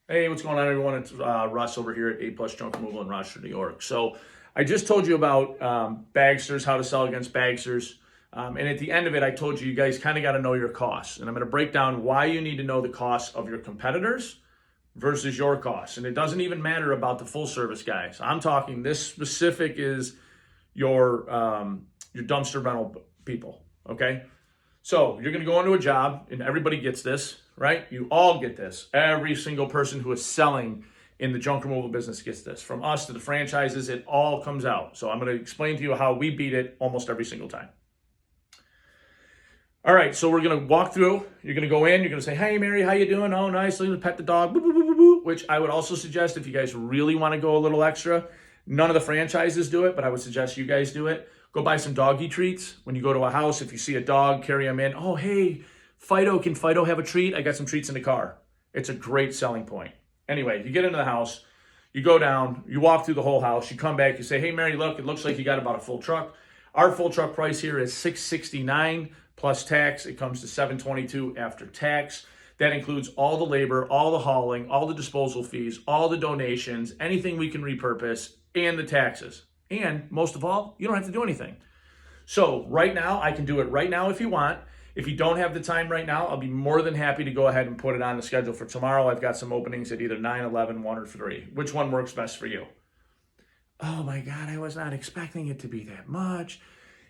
Hey, what's going on, everyone? It's Russ over here at A Plus Junk Removal in Rochester, New York. So I just told you about bagsters, how to sell against bagsters. And at the end of it, I told you guys kind of got to know your costs. And I'm going to break down why you need to know the costs of your competitors versus your costs. And it doesn't even matter about the full service guys. I'm talking this specific is your dumpster rental people, okay? So you're going to go into a job, and everybody gets this, right? You all get this. Every single person who is selling in the junk removal business gets this. From us to the franchises, it all comes out. So I'm going to explain to you how we beat it almost every single time. All right, so we're going to walk through. You're going to go in. You're going to say, "Hey, Mary, how you doing? Oh, nice. Let me pet the dog." Boo, boo, boo, boo, boo. Which I would also suggest if you guys really want to go a little extra. None of the franchises do it, but I would suggest you guys do it. Go buy some doggy treats. When you go to a house, if you see a dog, carry them in. "Oh, hey, Fido, can Fido have a treat? I got some treats in the car." It's a great selling point. Anyway, you get into the house, you go down, you walk through the whole house, you come back, you say, "Hey, Mary, look, it looks like you got about a full truck." Our full truck price here is $669 plus tax. It comes to $722 after tax. That includes all the labor, all the hauling, all the disposal fees, all the donations, anything we can repurpose, and the taxes. And most of all, you don't have to do anything. So right now, I can do it right now if you want. If you don't have the time right now, I'll be more than happy to go ahead and put it on the schedule for tomorrow. I've got some openings at either 9, 11, 1, or 3. Which one works best for you? "Oh my God, I was not expecting it to be that much.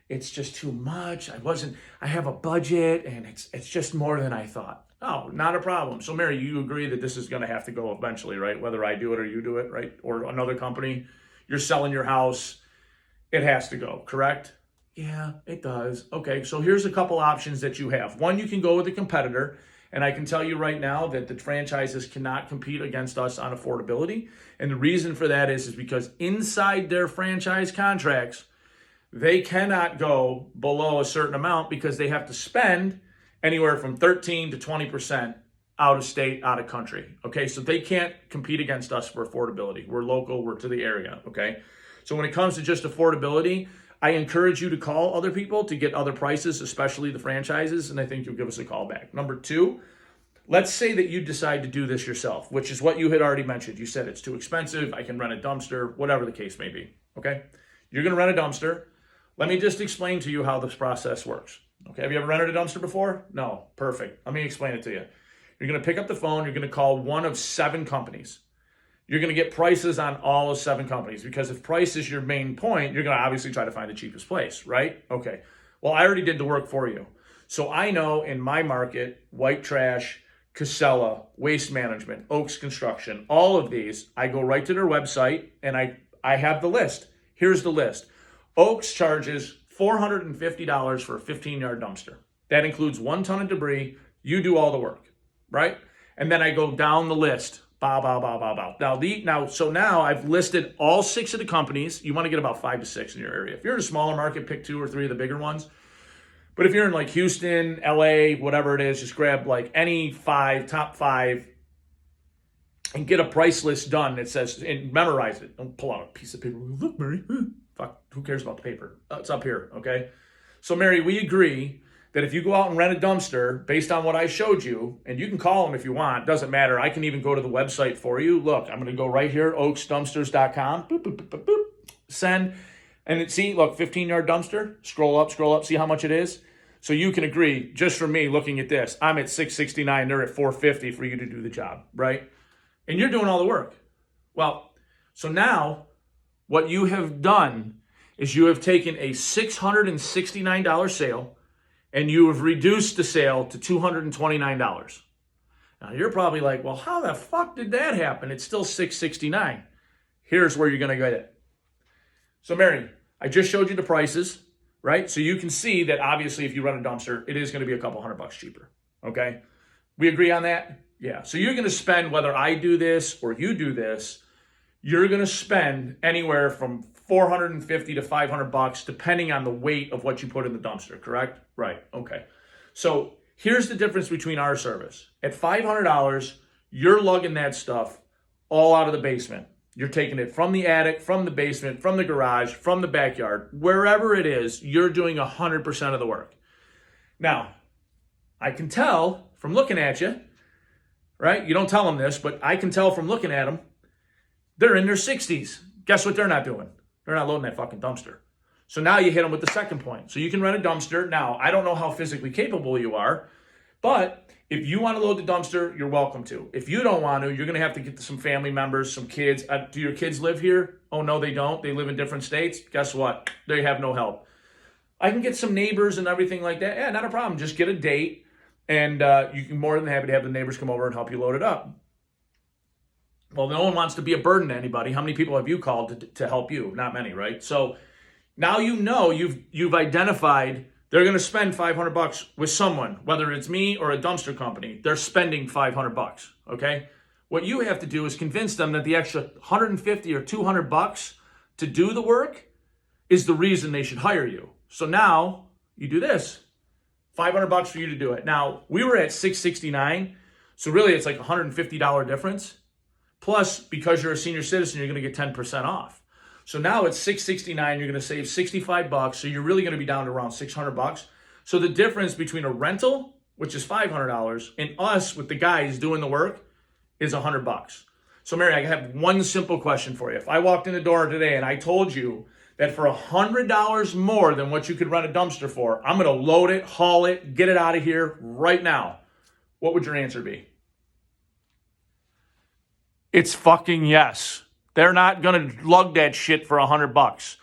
It's just too much. I have a budget and it's just more than I thought." Oh, not a problem. So Mary, you agree that this is going to have to go eventually, right? Whether I do it or you do it, right? Or another company, you're selling your house, it has to go, correct? "Yeah, it does." Okay, so here's a couple options that you have. One, you can go with a competitor, and I can tell you right now that the franchises cannot compete against us on affordability. And the reason for that is because inside their franchise contracts, they cannot go below a certain amount because they have to spend anywhere from 13 to 20% out of state, out of country. Okay, so they can't compete against us for affordability. We're local, we're to the area. Okay, so when it comes to just affordability, I encourage you to call other people to get other prices, especially the franchises, and I think you'll give us a call back. Number two, let's say that you decide to do this yourself, which is what you had already mentioned. You said it's too expensive, I can rent a dumpster, whatever the case may be. Okay, you're going to rent a dumpster. Let me just explain to you how this process works. Okay, have you ever rented a dumpster before? No, perfect. Let me explain it to you. You're going to pick up the phone, you're going to call one of 7 companies. You're going to get prices on all of 7 companies because if price is your main point, you're going to obviously try to find the cheapest place, right? Okay, well, I already did the work for you. So I know in my market, White Trash, Casella, Waste Management, Oaks Construction, all of these, I go right to their website and I have the list. Here's the list. Oaks charges $450 for a 15-yard dumpster. That includes 1 ton of debris. You do all the work, right? And then I go down the list. Bow, bow, bow, bow, bow. Now I've listed all 6 of the companies. You want to get about 5 to 6 in your area. If you're in a smaller market, pick 2 or 3 of the bigger ones. But if you're in like Houston, LA, whatever it is, just grab like any top 5, and get a price list done. It says, and memorize it. Don't pull out a piece of paper. "Look, Mary, fuck, who cares about the paper? It's up here, okay?" So Mary, we agree that if you go out and rent a dumpster based on what I showed you, and you can call them if you want, doesn't matter. I can even go to the website for you. Look, I'm going to go right here, oaksdumpsters.com, boop, boop, boop, boop, boop, send, and see, look, 15-yard dumpster, scroll up, see how much it is. So you can agree, just from me looking at this, I'm at $669, they're at $450 for you to do the job, right? And you're doing all the work. Well, so now what you have done is you have taken a $669 sale and you have reduced the sale to $229. Now you're probably like, "Well, how the fuck did that happen? It's still $669. Here's where you're going to get it. So Mary, I just showed you the prices, right? So you can see that obviously if you run a dumpster, it is going to be a couple $100 cheaper, okay? We agree on that? Yeah, so you're going to spend, whether I do this or you do this, you're going to spend anywhere from $450 to $500 depending on the weight of what you put in the dumpster, correct? Right, okay. So here's the difference between our service. At $500, you're lugging that stuff all out of the basement. You're taking it from the attic, from the basement, from the garage, from the backyard, wherever it is, you're doing 100% of the work. Now, I can tell from looking at you right? You don't tell them this, but I can tell from looking at them, they're in their 60s. Guess what they're not doing? They're not loading that fucking dumpster. So now you hit them with the second point. So you can rent a dumpster. Now, I don't know how physically capable you are, but if you want to load the dumpster, you're welcome to. If you don't want to, you're going to have to get some family members, some kids. Do your kids live here? Oh, no, they don't. They live in different states. Guess what? They have no help. I can get some neighbors and everything like that. Yeah, not a problem. Just get a date, and you can more than happy to have the neighbors come over and help you load it up. Well, no one wants to be a burden to anybody. How many people have you called to help you? Not many, right? So now you know you've identified they're going to spend $500 with someone, whether it's me or a dumpster company. They're spending $500, okay? What you have to do is convince them that the extra $150 or $200 to do the work is the reason they should hire you. So now you do this, $500 for you to do it. Now we were at $669, so really it's like a $150 difference. Plus, because you're a senior citizen, you're going to get 10% off. So now it's $669, you're going to save $65, so you're really going to be down to around $600. So the difference between a rental, which is $500, and us with the guys doing the work is $100. So Mary, I have one simple question for you. If I walked in the door today and I told you that for $100 more than what you could rent a dumpster for, I'm going to load it, haul it, get it out of here right now, what would your answer be? It's fucking yes. They're not going to lug that shit for $100.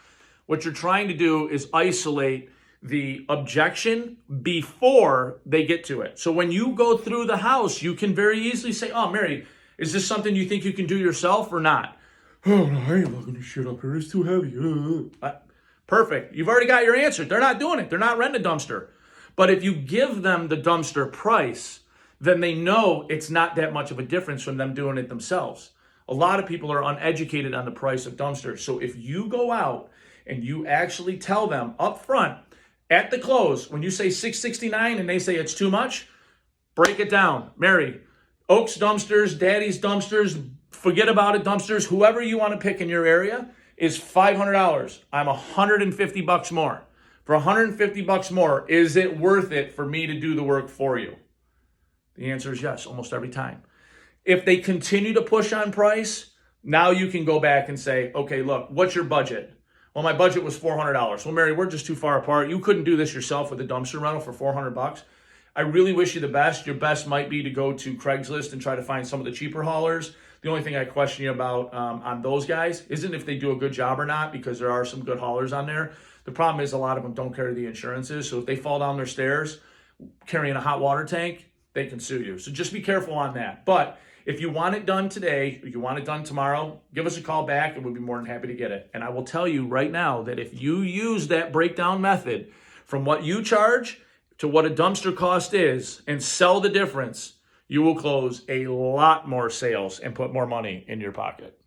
What you're trying to do is isolate the objection before they get to it. So when you go through the house, you can very easily say, oh, Mary, is this something you think you can do yourself or not? Oh, no, I ain't lugging this shit up here. It's too heavy. Perfect. You've already got your answer. They're not doing it. They're not renting a dumpster. But if you give them the dumpster price, then they know it's not that much of a difference from them doing it themselves. A lot of people are uneducated on the price of dumpsters. So if you go out and you actually tell them up front at the close, when you say $669 and they say it's too much, break it down. Mary, Oaks dumpsters, Daddy's dumpsters, forget about it dumpsters, whoever you want to pick in your area is $500. I'm $150 more. For $150 more, is it worth it for me to do the work for you? The answer is yes, almost every time. If they continue to push on price, now you can go back and say, okay, look, what's your budget? Well, my budget was $400. Well, Mary, we're just too far apart. You couldn't do this yourself with a dumpster rental for $400. I really wish you the best. Your best might be to go to Craigslist and try to find some of the cheaper haulers. The only thing I question you about on those guys isn't if they do a good job or not, because there are some good haulers on there. The problem is a lot of them don't carry the insurances. So if they fall down their stairs carrying a hot water tank, they can sue you. So just be careful on that. But if you want it done today, or you want it done tomorrow, give us a call back and we'll be more than happy to get it. And I will tell you right now that if you use that breakdown method from what you charge to what a dumpster cost is and sell the difference, you will close a lot more sales and put more money in your pocket.